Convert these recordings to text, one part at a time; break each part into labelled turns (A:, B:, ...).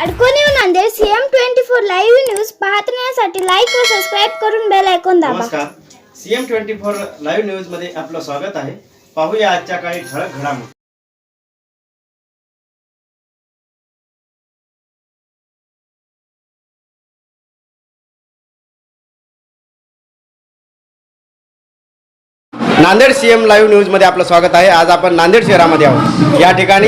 A: अडकोणी Nanded CM24 live news पाहण्यासाठी like व subscribe करून बेल आयकॉन दाबा।
B: नमस्कार, CM24 लाईव्ह न्यूज मध्ये आपलं स्वागत आहे। पाहूया आजच्या काही ठळक घडामोडी। नांदेड CM लाईव्ह न्यूज मध्ये आपलं स्वागत आहे। आज आपण नांदेड शहरामध्ये आहोत। या ठिकाणी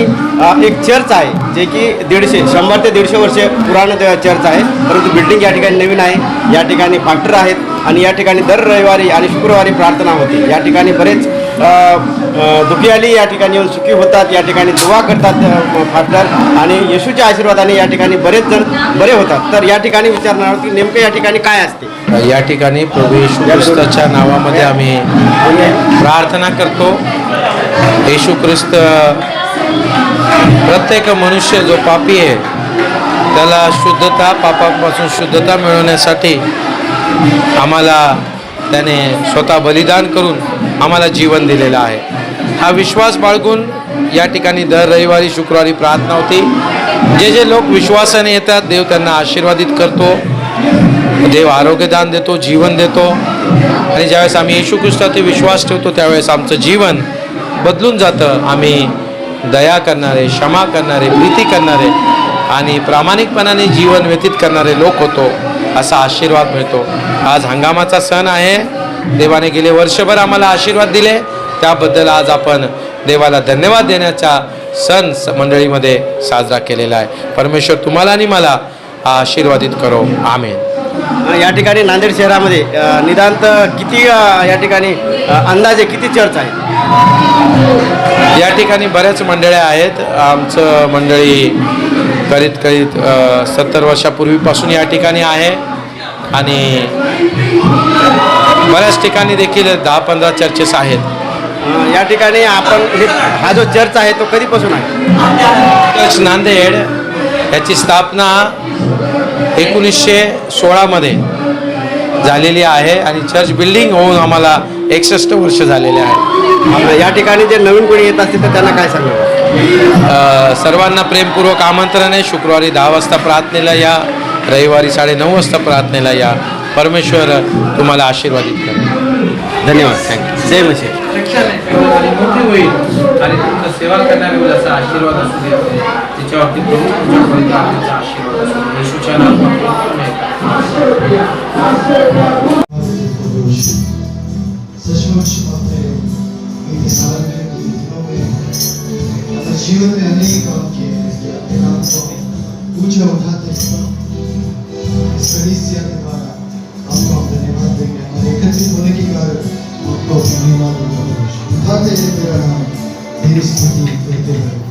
B: एक चर्च आहे जे की 100 ते 150 वर्ष पुराण चर्च आहे, परंतु बिल्डिंग या ठिकाणी नवीन आहे। या ठिकाणी पास्टर आहेत आणि या ठिकाणी दर रविवारी आणि शुक्रवारी प्रार्थना होते। या ठिकाणी बरेच दुखी आली या ठिकाणी येऊन सुखी होतात। या ठिकाणी दुवा करतात फास्टर आणि येशूच्या आशीर्वादाने या ठिकाणी बरेच जण बरे होतात। तर या ठिकाणी विचारणार आहोत की नेमकं या ठिकाणी काय असते।
C: या ठिकाणी प्रभू येशू ख्रिस्ताच्या नावामध्ये आम्ही प्रार्थना करतो। येशू ख्रिस्त प्रत्येक मनुष्य जो पापी आहे त्याला शुद्धता, पापापासून शुद्धता मिळवण्यासाठी आम्हाला त्याने स्वतः बलिदान करून आम्हाला जीवन दिलेलं आहे। हा विश्वास बाळगून या ठिकाणी दर रविवारी शुक्रवारी प्रार्थना होती। जे जे लोक विश्वासाने येतात देव त्यांना आशीर्वादित करतो, देव आरोग्यदान देतो, जीवन देतो। आणि ज्यावेळेस आम्ही येशू ख्रिस्तावरती विश्वास ठेवतो त्यावेळेस आमचं जीवन बदलून जातं। आम्ही दया करणारे, क्षमा करणारे, प्रीती करणारे आणि प्रामाणिकपणाने जीवन व्यतीत करणारे लोक होतो, असा आशीर्वाद मिळतो। आज हंगामाचा सण आहे। देवाने गेले वर्षभर आम्हाला आशीर्वाद दिले, त्याबद्दल आज आपण देवाला धन्यवाद देण्याचा सण मंडळीमध्ये साजरा केलेला आहे। परमेश्वर तुम्हाला आणि मला आशीर्वादित करो, आमेन।
B: या ठिकाणी नांदेड शहरामध्ये निदांत किती या ठिकाणी अंदाजे किती चर्च आहे?
C: या ठिकाणी बऱ्याच मंडळ्या आहेत। आमचं मंडळी करीत 70 वर्षापूर्वीपासून या ठिकाणी आहे आणि बऱ्याच ठिकाणी देखील 10-15 चर्चेस आहेत।
B: या ठिकाणी आपण हा जो चर्च आहे तो कधीपासून आहे?
C: चर्च नांदेड याची स्थापना 1916 मध्ये झालेली आहे आणि चर्च बिल्डिंग होऊन आम्हाला 61 वर्ष झालेले आहे।
B: या ठिकाणी जे नवीन कोणी येत असतील तर त्यांना काय सांगा?
C: सर्वांना प्रेमपूर्वक आमंत्रण आहे। शुक्रवारी 10 वाजता प्रार्थनेला या, रविवारी 9:30 वाजता प्रार्थनेला या। परमेश्वर तुम्हाला आशीर्वादित करेल।
B: धन्यवाद, थँक्यू। जय मसीह।
C: मोठी होईल आणि तुमचं सेवा करणारे होईल असा आशीर्वाद असू दे त्याच्यावरती प्रभू तुमच्यापर्यंत आपल्याचा आशीर्वाद असू दे। येशूच्या नावात
D: जीवन में अनेक काम किए हैं, अपने नाम को ऊंचा उठाते हैं। इस कलीसिया के द्वारा आपको हम धन्यवाद देंगे। हमारे एकत्रित होने के कारण आपको धन्यवाद देंगे। उठाते हैं तेरा नाम, तेरी स्तुति करते हैं।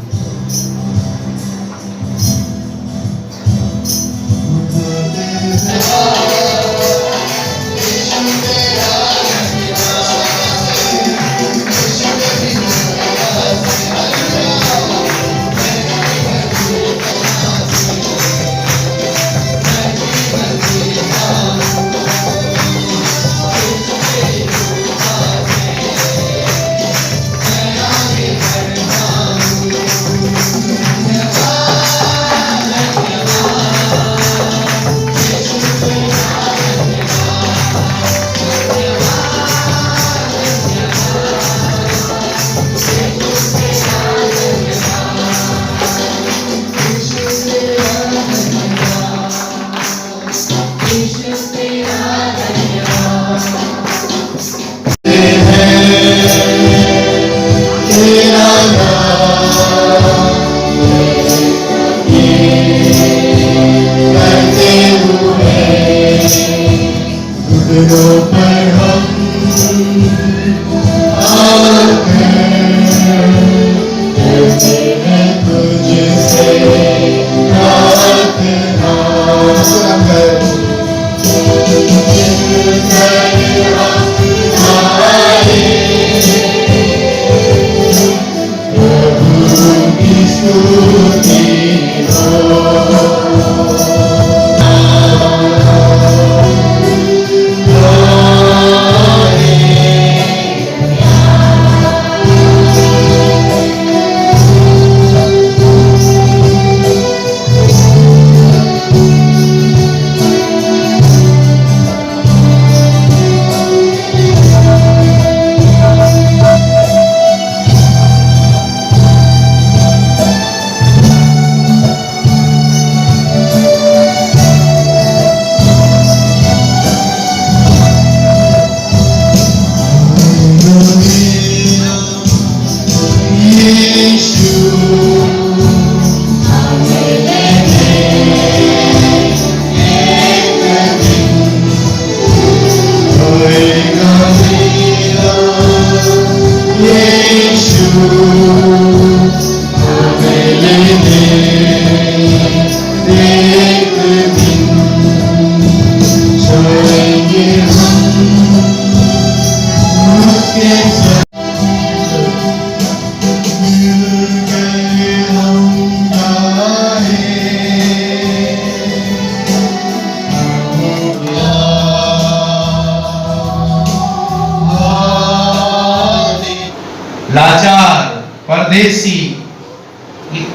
C: लाचार, परदेसी,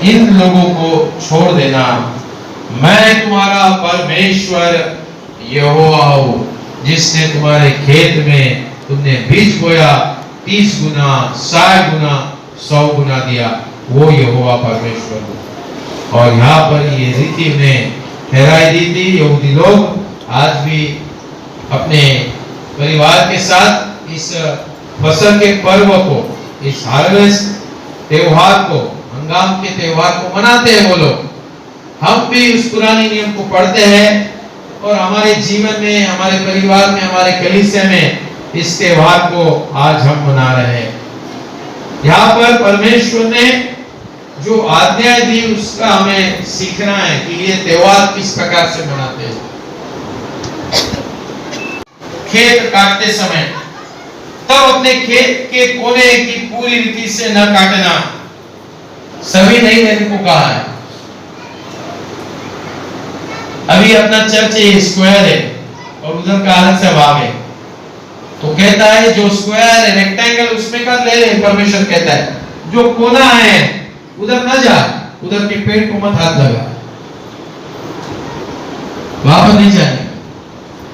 C: इन लोगों को छोड़ देना। मैं तुम्हारा परमेश्वर यहोवा हूं, जिसने तुम्हारे खेत में तुमने बीज बोया 30 गुना, 60 गुना, 100 गुना दिया, वो यहोवा परमेश्वर हो। और यहाँ पर ये रीति में ठहराई दी थी। यहूदी लोग आज भी अपने परिवार के साथ इस फसल के पर्व को, इस हार्वेस्ट त्योहार को, हंगाम के त्योहार को मनाते हैं वो लोग। हम भी उस पुराने नियम को पढ़ते हैं और हमारे जीवन में, हमारे परिवार में, हमारे कलीसिया में इस त्योहार को आज हम मना रहे हैं। यहाँ पर परमेश्वर ने जो आज्ञाएं दी उसका हमें सीखना है कि ये त्योहार किस प्रकार से मनाते हैं। खेत काटते समय तब अपने खेत के कोने की पूरी रीति से न काटना, सभी नहीं मैंने को कहा है। अभी अपना चर्च स्क्वायर है और उधर का अलग से भाग है, तो कहता है जो स्क्वायर है, रेक्टेंगल, उसमें का ले ले। परमेश्वर कहता है जो कोना है उधर न जा, उधर के पेड़ को मत हाथ लगा, वहां पर नहीं जाने।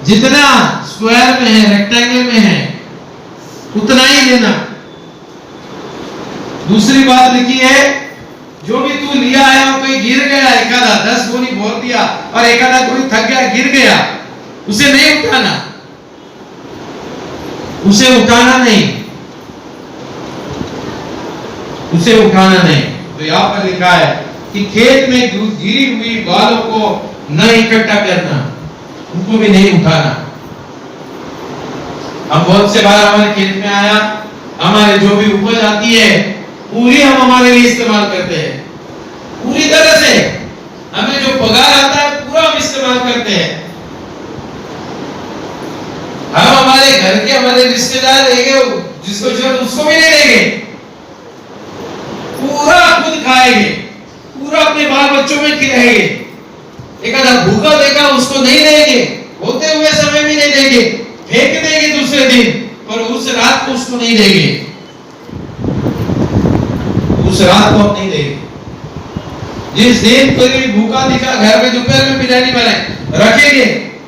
C: जितना स्क्वायर में है, रेक्टेंगल में है, उतना ही लेना। दूसरी बात लिखी है, जो भी तू लिया है और कोई गिर गया, एकादा 10 बोनी बोल दिया और एकादा कोई थक गया, गिर गया, उसे नहीं उठाना, उसे उठाना नहीं, उसे उठाना नहीं। तो यहाँ पर लिखा है कि खेत में गिरी हुई बालों को न इकट्ठा करना, उनको भी नहीं उठाना। हम बहुत से बार हमारे खेत में आया, हमारे जो भी उपज आती है पूरी हम हमारे लिए इस्तेमाल करते हैं, पूरी तरह से। हमें जो पगार आता है पूरा हम इस्तेमाल करते हैं। हम हमारे घर के, हमारे रिश्तेदार रहेंगे, जिसको जरूरत उसको भी नहीं देंगे, पूरा खुद खाएंगे, पूरा अपने बाल बच्चों में खिलाएंगे। एक आधा भूखा देखा उसको नहीं देंगे, होते हुए समय भी नहीं देंगे, फेंक देंगे दूसरे दिन, पर उस रात को उसको नहीं देंगे, उस रात को हम नहीं देंगे। जिस दिन कोई भूखा दिखा, घर में दोपहर में बिरयानी बनाए रखेंगे,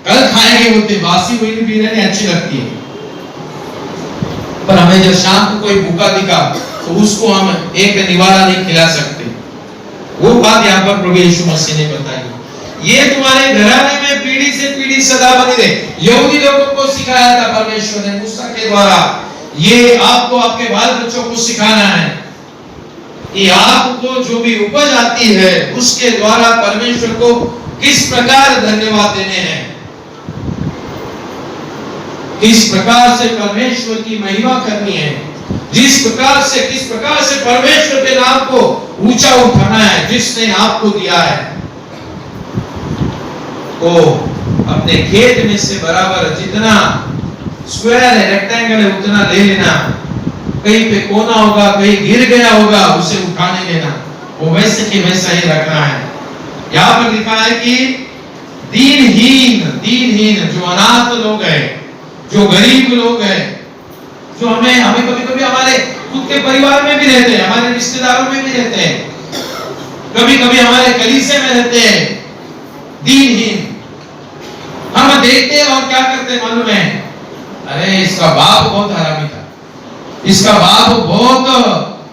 C: कल खाएंगे, बोलते बासी हुई बिरयानी अच्छी लगती है। पर हमें जब शाम को कोई भूखा दिखा तो उसको हम एक निवाला नहीं खिला सकते। वो बात यहाँ पर प्रभु यीशु मसीह ने बताई। ये तुम्हारे घराने में पीढ़ी से पीढ़ी सदा बनी रहे। यहूदी लोगों को सिखाया था परमेश्वर ने मूसा के द्वारा, ये आपको आपके बाल बच्चों को सिखाना है कि आपको जो भी उपज आती है उसके द्वारा परमेश्वर को किस प्रकार धन्यवाद देने हैं, किस प्रकार से परमेश्वर की महिमा करनी है, किस प्रकार से परमेश्वर के नाम को ऊंचा उठाना है जिसने आपको दिया है। तो अपने खेत में से बराबर जितना स्क्वायर है, रेक्टेंगल है, उतना ले लेना। कहीं पे कोना होगा, कहीं गिर गया होगा, उसे उठाने लेना, वो वैसे के वैसा ही रखना है। यहाँ पर लिखा है कि दीनहीन जो अनाथ लोग हैं, जो गरीब लोग हैं, जो हमें कभी-कभी हमारे खुद के परिवार में भी रहते हैं, हमारे रिश्तेदारों में भी रहते हैं, कभी-कभी हमारे कलीसिया में रहते हैं, दीनहीन। हम देखते हैं और क्या करते हैं मालूम है? अरे इसका बाप बहुत हरामी था, इसका बाप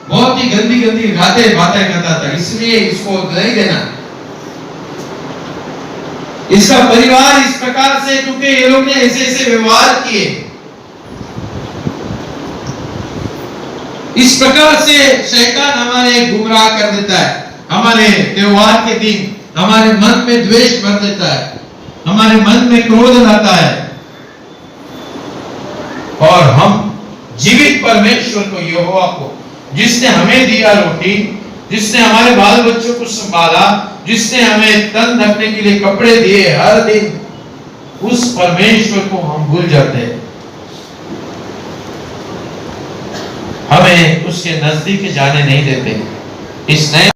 C: बहुत ही गंदी बातें करता था, इसलिए इसको नहीं देना। इसका परिवार इस प्रकार से, क्योंकि ये लोग ने ऐसे व्यवहार किए, इस प्रकार से शैतान हमारे गुमराह कर देता है। हमारे त्योहार के दिन हमारे मन में द्वेष भर देता है, हमारे मन में क्रोध लाता है, और हम जीवित परमेश्वर को, यहोवा को, जिसने हमें दिया रोटी, जिसने हमारे बाल बच्चों को संभाला, जिसने हमें तन ढकने के लिए कपड़े दिए हर दिन, उस परमेश्वर को हम भूल जाते हैं। हमें उसके नजदीक जाने नहीं देते। इस नए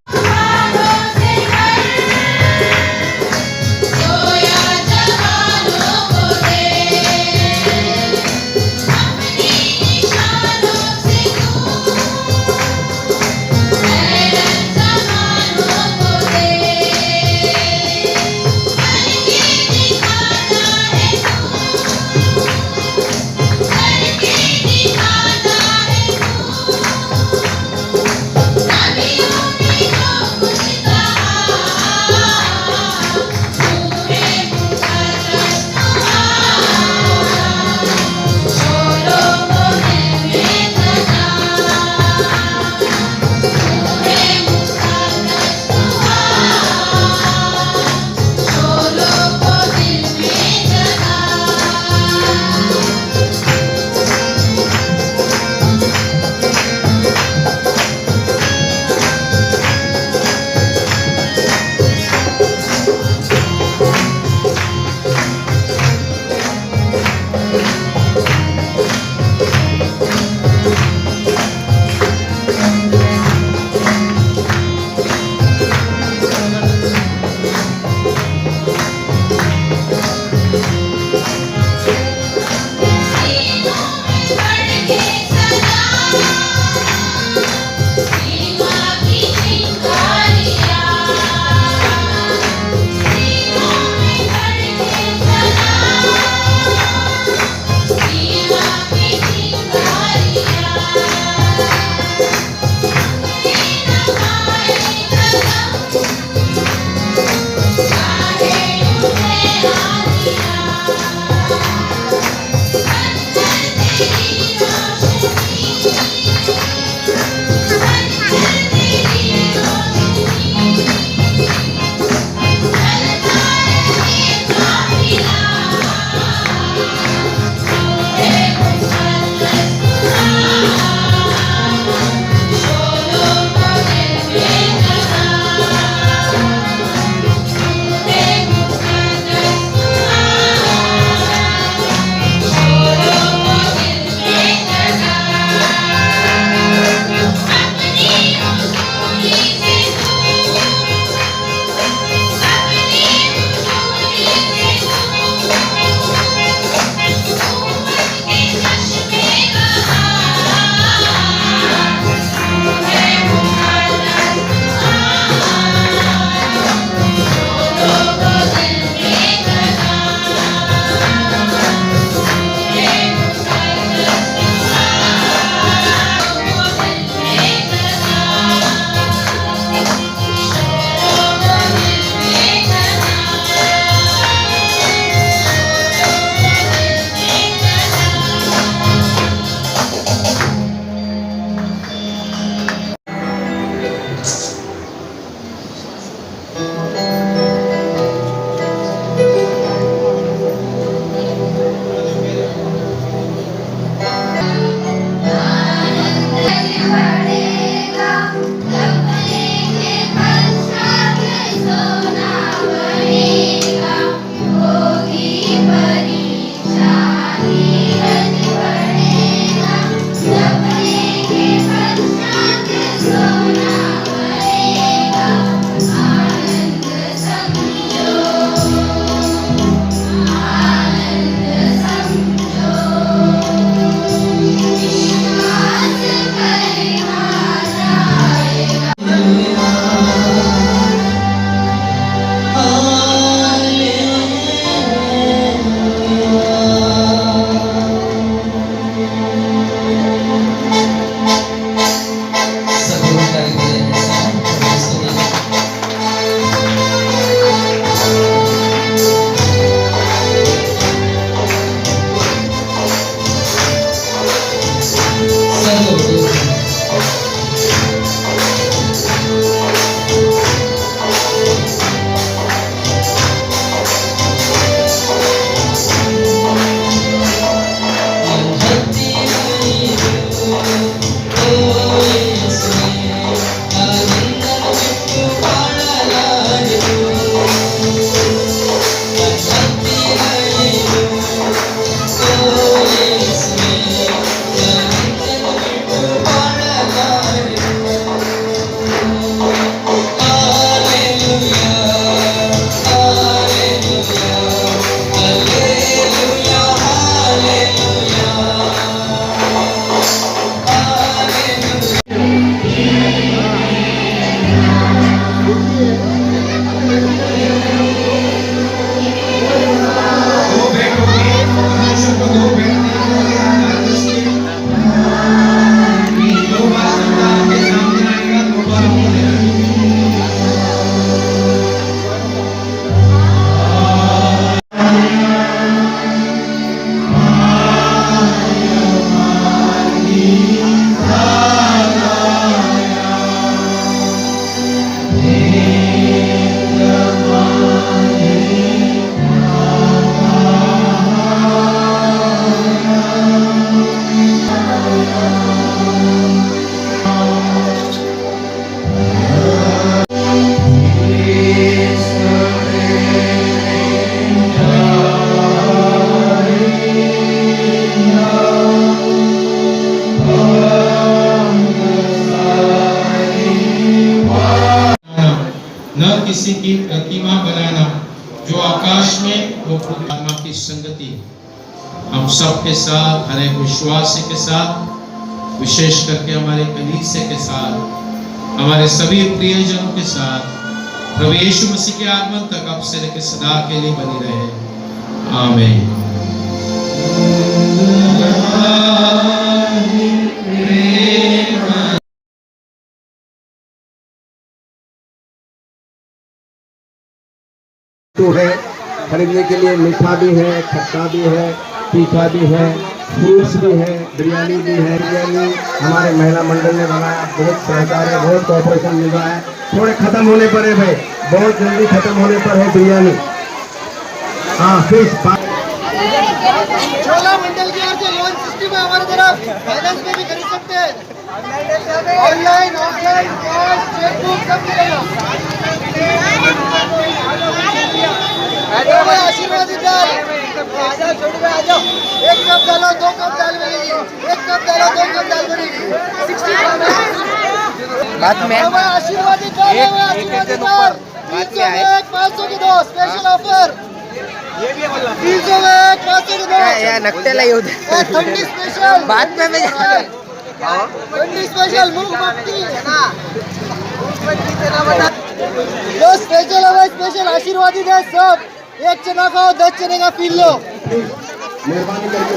E: किसी की प्रतिमा बनाना जो आकाश में, वो आत्मा की संगति हम सबके साथ, हर एक विश्वासी के साथ, विशेष करके हमारे कलीसिया के साथ, हमारे सभी प्रियजनों के साथ प्रभु यीशु मसीह के आगमन तक अब से लेकर सदा के लिए बनी रहे। आमीन।
F: तो है खरीदने के लिए, मीठा भी है, खट्टा भी है, तीखा भी है, फ्रूट्स भी है, बिरयानी भी है। बिरयानी हमारे महिला मंडल ने बनाया, बहुत सहकार्य, बहुत कॉपरेशन मिल रहा है। थोड़े खत्म होने पर है भाई, बहुत जल्दी खत्म होने पर है बिरयानी। हाँ फिश
G: छोला मंडल की ओर से लोन सिस्टम है हमारे तरफ, फाइनेंस में भी खरीद सकते हैं, ऑनलाइन ऑफलाइन कैश चेकबुक सब मिलेगा। आशीर्वाद आजाओ, एक कप डालो 2 कप दाल बनेगी, 1 कप डालो 2 कप दाल बनेगी। 65
H: बाद में
G: आशीर्वाद 500 की 2 स्पेशल ऑफर, 300 में 500 की 2
H: नकटेला येऊ दे.
G: ठंडी स्पेशल
H: बाद में
G: ठंडी स्पेशल मूंगफली जो स्पेशल है स्पेशल आशीर्वादी दे सब, 1 चना खाओ 10 चने का पी लो।
F: मेहरबानी करके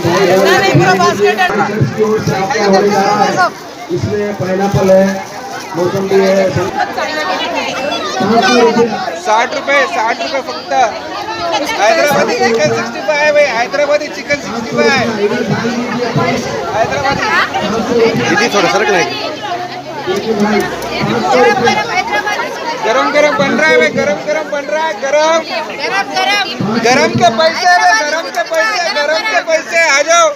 F: इसमें पाइनएप्पल है, मौसम्बी है।
H: 60 रुपये फक्त. हैदराबादी चिकन 65 आहे भाई, हैदराबादी चिकन 65.
B: किती थोडं सरक नाही.
H: गरम गरम बन रहा है भाई, गरम गरम बन रहा है. गरम के पैसे है, गरम के पैसे, गरम के पैसे. आ जाओ.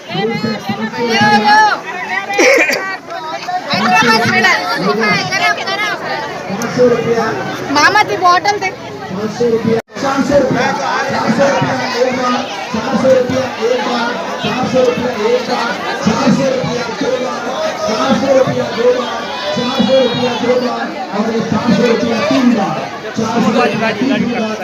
A: मामा ती बॉटल दे.
F: 400 रुपया 400 रुपया 400 रुपया एक बार, 400 रुपया एक बार, 400 रुपया एक बार, 400 रुपया 2 बार, 400 रुपया 2 बार, 400 रुपया 2 बार और 400 रुपया 3 बार. 400 रुपया 3 बार.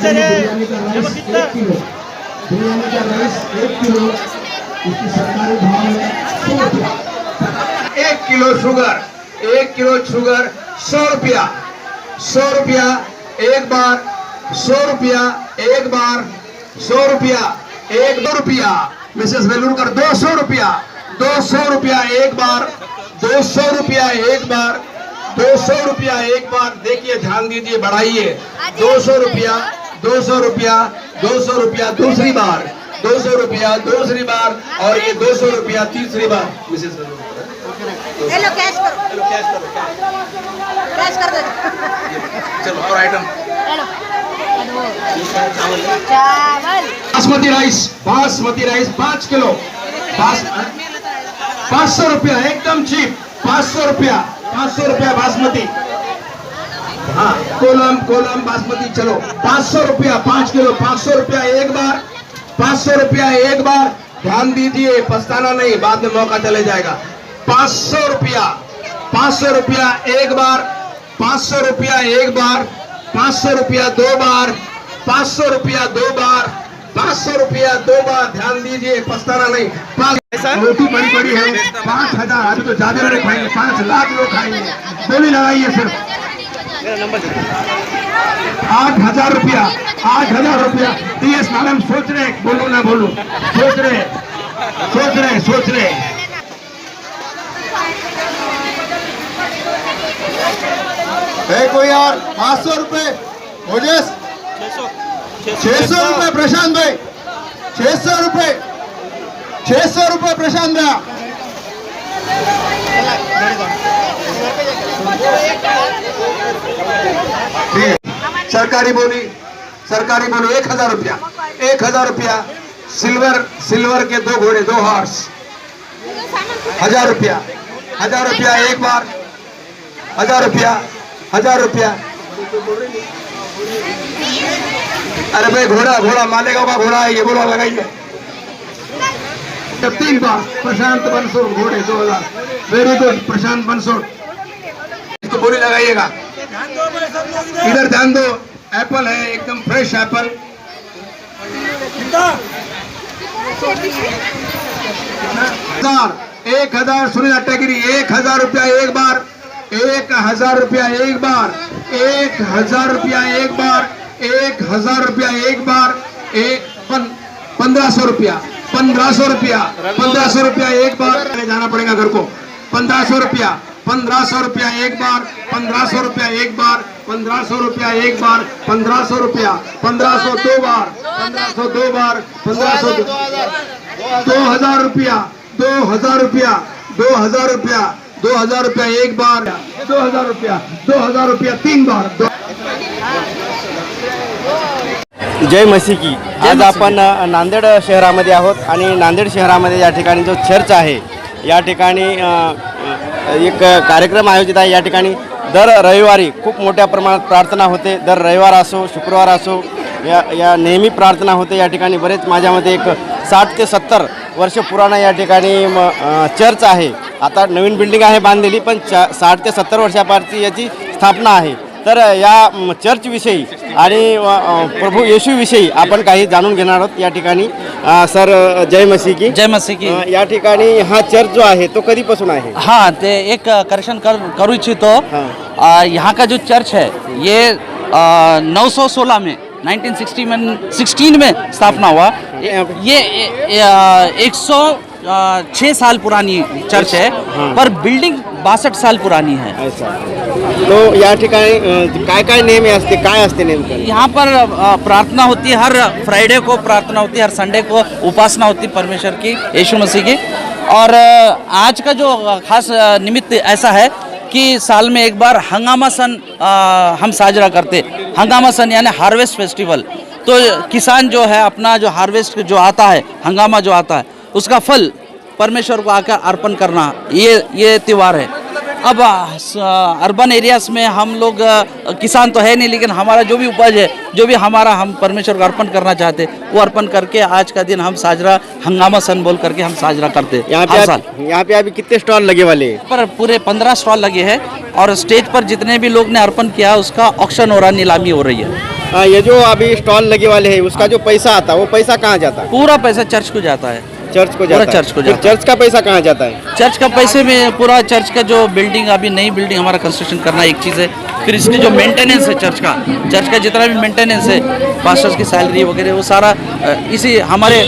F: बिरयानी का राइस 1 किलो, बिरयानी का राइस 1 किलो, इसकी सरकारी भाव है 100 रुपया. 1 किलो शुगर, 1 किलो शुगर 100 रुपया. 100 रुपया एक बार, 100 रुपया एक बार, 100 रुपया 1 रुपया. मिसेस वेलुरकर 200 रुपया, 200 रुपया एक बार, 200 रुपया एक बार, 200 रुपया एक बार. देखिए ध्यान दीजिए, बढ़ाइए. 200 रुपया, 200 रुपया, 200 रुपया दूसरी बार, 200 रुपया दूसरी बार और ये 200 रुपया तीसरी बार. मिसेस
G: हेलो कैश करो, कैश कर दो.
H: चलो और आइटम.
G: चावल
F: basmati rice, basmati rice 5 kilo, 500 रुपया एकदम चीप. 500 रुपया, 500 रुपया बासमती. हाँ कोलम बासमती. चलो 500 रुपया 5 किलो, 500 रुपया एक बार, 500 रुपया एक बार. ध्यान दीजिए, पछताना नहीं, बाद में मौका चले जाएगा. 500 रुपया, 500 रुपया एक बार, 500 रुपया एक बार, 500 रुपया 2 बार, 500 रुपया 2 बार, 500 रुपया 2 बार. ध्यान दीजिए, पछताना नहीं. रोटी बड़ी है. 5000, अभी तो ज्यादा लोग खाएंगे, 5 लाख लोग खाएंगे. बोली लगाइए सिर्फ 8,000 रुपया, 8,000 रुपया. टीएस मैडम सोच रहे, बोलो ना बोलो, सोच रहे. है कोई और? 500 रुपए ओजस, 600 रुपए प्रशांत भाई, 600 रुपए, 600 रुपए प्रशांत भैया. सरकारी बोली 1,000 रुपया, 1,000 रुपया. सिल्वर के 2 घोड़े, 2 हॉर्स, 1,000 रुपया, 1,000 रुपया एक बार, 1,000 रुपया, 1,000 रुपया. अरे भाई घोड़ा घोड़ा मालेगांव का घोड़ा है, ये घोड़ा लगाइए। 3 बार प्रशांत बनसोड़ घोड़े 2000। वेरी गुड प्रशांत बनसोड़, इसको बोली लगाइएगा। इधर ध्यान दो, एप्पल है एकदम फ्रेश एप्पल। 1000 सुनील अट्टागिरी, 1000 रुपया एक बार, 1000 रुपया एक बार, 1000 रुपया एक बार, 1000 रुपया एक बार, 1500 रुपया, 1500 रुपया, 1500 रुपया एक बार। जाना पड़ेगा घर को। 1500 रुपया, 1500 रुपया एक बार, 1500 रुपया एक बार, 1500 रुपया एक बार, 1500 रुपया, 1500 दो बार, 1500 दो बार, 1500 2000 रुपया, 2000 रुपया, 2000 रुपया, 2000 रुपया एक बार, 2000 रुपया, 2000 रुपया 3 बार।
B: जय मसी की। आज आपण नांदेड शहरामध्ये आहोत आणि नांदेड शहरामध्ये या ठिकाणी जो चर्च आहे या ठिकाणी एक कार्यक्रम आयोजित आहे। या ठिकाणी दर रविवारी खूप मोठ्या प्रमाणात प्रार्थना होते। दर रविवार असो शुक्रवार असो या नेहमी प्रार्थना होते। या ठिकाणी बरेच माझ्या मते एक 60 ते 70 वर्ष पुराणा या ठिकाणी चर्च आहे। आता नवीन बिल्डिंग आहे बांधलेली, पण 60 ते 70 वर्षापासून याची स्थापना आहे। तर या चर्चविषयी आणि प्रभू येशूविषयी आपण काही जाणून घेणार आहोत। या ठिकाणी सर जय मसीह की।
I: जय मसीह की।
B: या ठिकाणी हा चर्च जो आहे तो कधीपासून आहे?
I: हाँ, ते एक करेक्शन करू इच्छितो। यहाँ का जो चर्च है ये 916 में 1916 में स्थापना हुआ। ये 106 साल पुरानी चर्च है, पर बिल्डिंग 62 साल पुरानी है।
B: ऐसा तो या ठिकाणी काय काय नेम असते, काय असते नेमकं?
I: यहाँ पर प्रार्थना होती है, हर फ्राइडे को प्रार्थना होती है, हर संडे को उपासना होती है परमेश्वर की, यीशु मसीह की। और आज का जो खास निमित्त ऐसा है कि साल में एक बार हंगामा सन हम साजरा करते। हंगामा सन यानी हार्वेस्ट फेस्टिवल। तो किसान जो है अपना जो हार्वेस्ट जो आता है, हंगामा जो आता है, उसका फल परमेश्वर को आकर अर्पण करना, ये त्यौहार है। अब अर्बन एरियाज में हम लोग किसान तो है नहीं, लेकिन हमारा जो भी उपज है, जो भी हमारा हम परमेश्वर को अर्पण करना चाहते, वो अर्पण करके आज का दिन हम साजरा हंगामा सन बोल करके हम साजरा करते।
B: यहाँ पे अभी कितने स्टॉल लगे वाले हैं?
I: पर पूरे 15 स्टॉल लगे हैं और स्टेज पर जितने भी लोग ने अर्पण किया उसका ऑक्शन हो रहा, नीलामी हो रही है।
B: ये जो अभी स्टॉल लगे वाले हैं उसका जो पैसा आता है वो पैसा कहाँ जाता है?
I: पूरा पैसा चर्च को जाता है।
B: चर्च को जाता है।
I: चर्च को जाता है।
B: चर्च का पैसा कहाँ जाता है?
I: चर्च का पैसे में पूरा चर्च का जो बिल्डिंग, अभी नई बिल्डिंग हमारा कंस्ट्रक्शन करना एक चीज़ है, फिर इसकी जो मेंटेनेंस है चर्च का जितना भी मेंटेनेंस है, पास्टर्स की सैलरी वगैरह, वो सारा इसी हमारे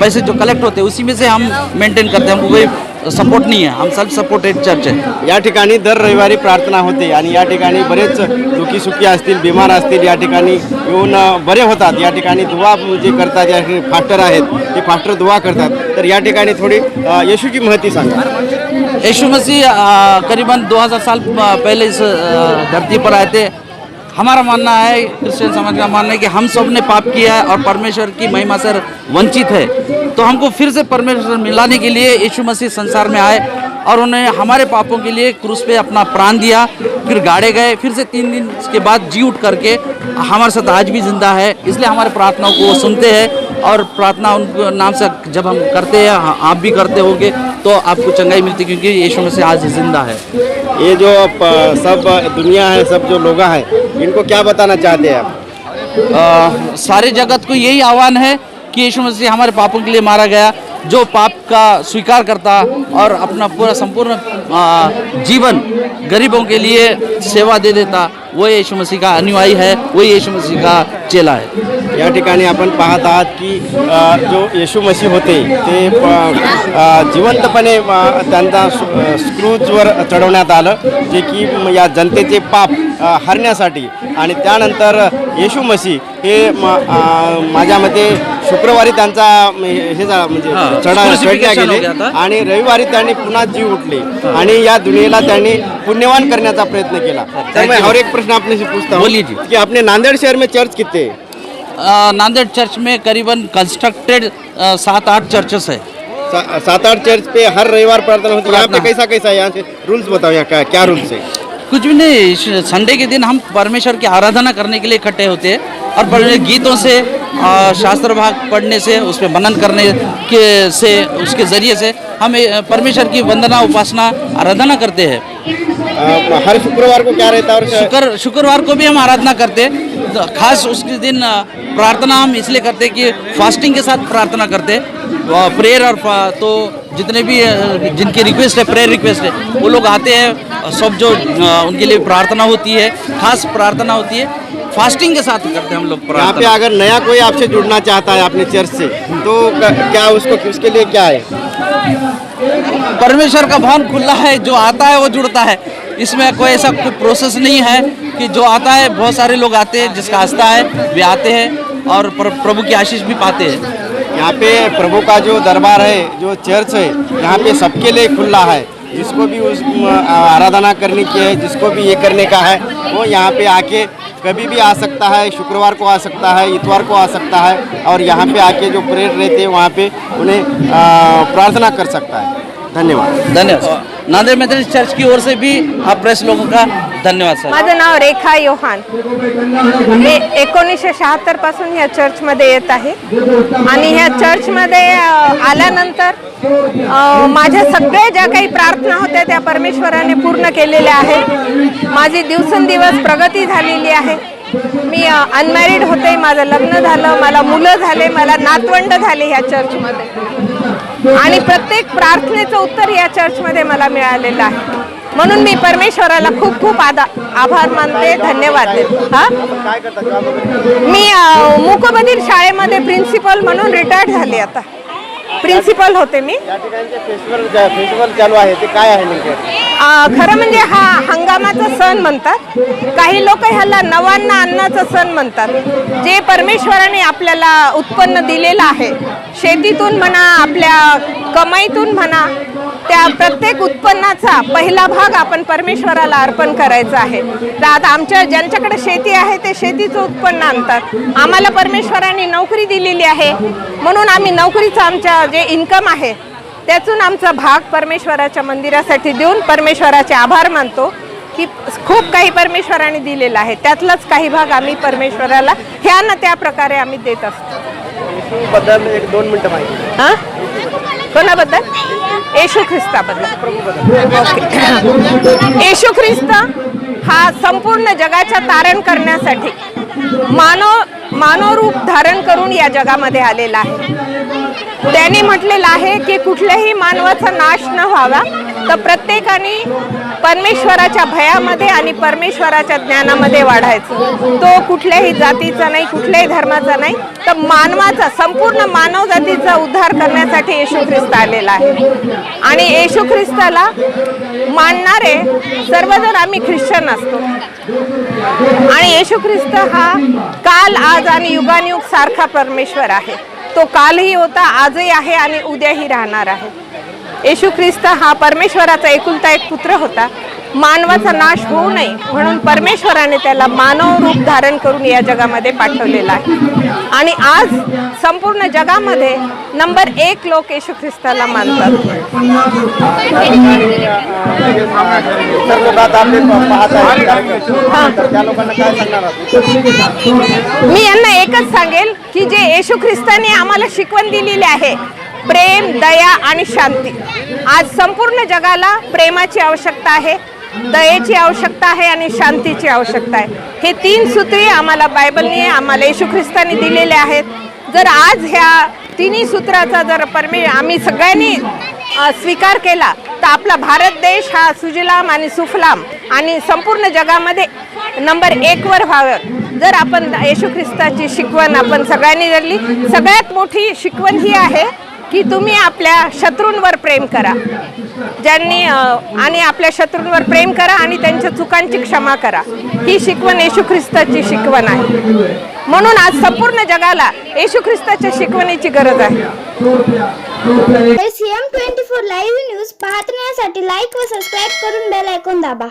I: पैसे जो कलेक्ट होते हैं उसी में से हम मेंटेन करते हैं। हमको कोई सपोर्ट नहीं है, हम सेल्फ सपोर्टेड चर्च है।
B: या ठिकाणी दर रविवारी प्रार्थना होते आणि या ठिकाणी बरेच दुखी सुखी असतील, बिमार असतील, या ठिकाणी येऊन बरे होतात। या ठिकाणी दुवा जे करतात, या ठिकाणी फास्टर आहेत ते फास्टर दुवा करतात। तर या ठिकाणी थोड़ी येशूची महती सांगा।
I: यीशु मसीह करीबन 2000 साल पहले इस धरती पर आए थे। हमारा मानना है, क्रिश्चियन समाज का मानना है कि हम सब ने पाप किया है और परमेश्वर की महिमा से वंचित है। तो हमको फिर से परमेश्वर मिलाने के लिए यीशु मसीह संसार में आए और उन्होंने हमारे पापों के लिए क्रूस पे अपना प्राण दिया, फिर गाड़े गए, फिर से 3 दिन के बाद जी उठ करके हमारे साथ आज भी जिंदा है। इसलिए हमारे प्रार्थनाओं को वो सुनते हैं और प्रार्थना उनके नाम से जब हम करते हैं, आप भी करते होंगे, तो आपको चंगाई मिलती, क्योंकि यीशु मसीह आज जिंदा है।
B: ये जो सब दुनिया है, सब जो लोग हैं, इनको क्या बताना चाहते हैं आप?
I: सारे जगत को यही आह्वान है कि यीशु मसीह हमारे पापों के लिए मारा गया। जो पाप का स्वीकार करता और अपना पूरा संपूर्ण जीवन गरीबों के लिए सेवा दे देता, वो यीशु मसीह का अनुयायी है, वो यीशु मसीह का चेला है।
B: या ठिकाणी आपण पाहत आहात की जो येशू मसीह होते ते जिवंतपणे त्यांचा स्क्रूजवर चढवण्यात आलं, जे की या जनतेचे पाप हरण्यासाठी। आणि त्यानंतर येशू मसीह हे माझ्या मते शुक्रवारी त्यांचा हे म्हणजे चढा गेले आणि रविवारी त्यांनी पुन्हा जीव उठले आणि या दुनियेला त्यांनी पुण्यवान करण्याचा प्रयत्न केला। तर मैं और एक प्रश्न आपने से पूछता हूँ कि अपने नांदेड़ शहर में चर्च कितने हैं?
I: नांदेड़ चर्च में करीबन कंस्ट्रक्टेड 7-8 चर्चेस है।
B: 7-8 चर्च पे हर रविवार प्रार्थना होती है। यहाँ पे कैसा कैसा है? यहाँ से रूल्स बताओ, यहाँ क्या रूल्स है?
I: कुछ भी नहीं, संडे के दिन हम परमेश्वर की आराधना करने के लिए इकट्ठे होते हैं और गीतों से, शास्त्र भाग पढ़ने से, उस पर मनन करने के से, उसके ज़रिए से हम परमेश्वर की वंदना, उपासना, आराधना करते हैं।
B: हर शुक्रवार को क्या रहता है? और
I: शुक्रवार को भी हम आराधना करते हैं। तो खास उसके दिन प्रार्थना हम इसलिए करते हैं कि फास्टिंग के साथ प्रार्थना करते हैं, प्रेयर और तो जितने भी जिनकी रिक्वेस्ट है, प्रेयर रिक्वेस्ट है, वो लोग आते हैं, सब जो उनके लिए प्रार्थना होती है, खास प्रार्थना होती है, फास्टिंग के साथ करते हैं हम लोग
B: यहाँ पे
I: प्रार्थना।
B: अगर नया कोई आपसे जुड़ना चाहता है अपने चर्च से, तो क्या उसको, उसके लिए क्या है?
I: परमेश्वर का भवन खुला है, जो आता है वो जुड़ता है। इसमें कोई ऐसा कोई प्रोसेस नहीं है कि जो आता है, बहुत सारे लोग आते हैं, जिसका आस्था है वे आते हैं और प्रभु की आशीष भी पाते हैं।
B: यहाँ पे प्रभु का जो दरबार है, जो चर्च है, यहाँ पे सबके लिए खुला है। जिसको भी उस आराधना करने की है, जिसको भी ये करने का है, वो यहाँ पे आके कभी भी आ सकता है। शुक्रवार को आ सकता है, इतवार को आ सकता है, और यहाँ पे आके जो प्रेयर रहते हैं वहाँ पे उन्हें प्रार्थना कर सकता है। धन्यवाद।
I: नांदेड़ मेथोडिस्ट चर्च की ओर से भी आप प्रेस लोगों का धन्यवाद सर।
J: माझं नाव रेखा योहान, मी 1976 पासून ह्या चर्चमध्ये येत आहे आणि ह्या चर्चमध्ये आल्यानंतर माझ्या सगळ्या ज्या काही प्रार्थना होत्या त्या परमेश्वराने पूर्ण केलेल्या आहेत। माझी दिवसेंदिवस प्रगती झालेली आहे। मी अनमॅरिड होते, माझं लग्न झालं, मला मुलं झाले, मला नातवंड झाले ह्या चर्चमध्ये, आणि प्रत्येक प्रार्थनेचं उत्तर या चर्चमध्ये मला मिळालेलं आहे। म्हणून मी परमेश्वराला खूप खूप आभार मानते, धन्यवाद देते। हा, मी मूकबधीर शाळेमध्ये प्रिन्सिपल म्हणून रिटायर्ड झाले, आता प्रिन्सिपल होते मी।
B: फेस्टिवल चालू आहे ते काय आहे नेमके?
J: खरं म्हणजे हा हंगामाचा सण म्हणतात, काही लोक ह्याला नवान्न अन्नाचा सण म्हणतात। जे परमेश्वराने आपल्याला उत्पन्न दिलेलं आहे, शेतीतून म्हणा, आपल्या कमाईतून म्हणा, त्या प्रत्येक उत्पन्नाचा पहिला भाग आपण परमेश्वराला अर्पण करायचा आहे। तर आता आमच्या ज्यांच्याकडे शेती आहे ते शेतीचं उत्पन्न आणतात। आम्हाला परमेश्वराने नोकरी दिलेली आहे, म्हणून आम्ही नोकरीचं आमच्या जे इन्कम आहे त्यातून आमचा भाग परमेश्वराच्या मंदिरासाठी देऊन परमेश्वराचे आभार मानतो की खूप काही परमेश्वराने दिलेलं आहे, त्यातलाच काही भाग आम्ही परमेश्वराला ह्या ना त्या प्रकारे आम्ही देत असतो।
B: बद्दल 1-2 मिनिटं माहिती।
J: हां, कोणाबद्दल? येशू ख्रिस्ताबद्दल। येशू ख्रिस्त हा संपूर्ण जगाच्या तारण करण्यासाठी मानव रूप धारण करून या जगामध्ये आलेला आहे। त्याने म्हटलेलं आहे की कुठल्याही मानवाचा नाश न व्हावा, तर प्रत्येकाने परमेश्वराच्या भयामध्ये आणि परमेश्वराच्या ज्ञानामध्ये वाढायचं। तो कुठल्याही जातीचा नाही, कुठल्याही धर्माचा नाही, तर मानवाचा, संपूर्ण मानव जातीचा उद्धार करण्यासाठी येशू ख्रिस्त आलेला आहे। आणि येशू ख्रिस्ताला मानणारे सर्वजण आम्ही ख्रिश्चन असतो। आणि येशू ख्रिस्त हा काल, आज आणि युगानुयुग सारखा परमेश्वर आहे। तो कालही होता, आजही आहे आणि उद्याही राहणार आहे। येशू ख्रिस्त हा परमेश्वराचा एकुलता एक पुत्र होता। मानवाचा नाश होऊ नये म्हणून परमेश्वराने त्याला मानव रूप धारण करून या जगामध्ये पाठवलेला आहे। आणि आज संपूर्ण जगामध्ये नंबर 1 लोक येशू ख्रिस्ताला मानतात। मी यांना एकच सांगेल की जे येशू ख्रिस्ताने आम्हाला शिकवण दिलेली आहे, प्रेम, दया आणि शांती। आज संपूर्ण जगाला प्रेमाची आवश्यकता आहे, दयेची आवश्यकता आहे आणि शांतीची आवश्यकता आहे। हे 3 सूत्रे आम्हाला बायबलने, आम्हाला येशू ख्रिस्ताने दिलेले आहेत। जर आज ह्या तिन्ही सूत्राचा जर आम्ही सगळ्यांनी स्वीकार केला, तर आपला भारत देश हा सुजलाम आणि सुफलाम आणि संपूर्ण जगामध्ये नंबर 1 वर व्हावं। जर आपण येशू ख्रिस्ताची शिकवण आपण सगळ्यांनी धरली, सगळ्यात मोठी शिकवण ही आहे की तुम्ही आपल्या शत्रूंवर प्रेम करा, ज्यांनी आणि आपल्या शत्रूंवर प्रेम करा आणि त्यांच्या चुकांची क्षमा करा। ही शिकवण येशू ख्रिस्ताची शिकवण आहे। म्हणून आज संपूर्ण जगाला येशू ख्रिस्ताच्या शिकवणीची गरज आहे।
A: CM24 लाईव्ह न्यूज पाहण्यासाठी लाईक व सबस्क्राईब करून बेल आयकॉन दाबा।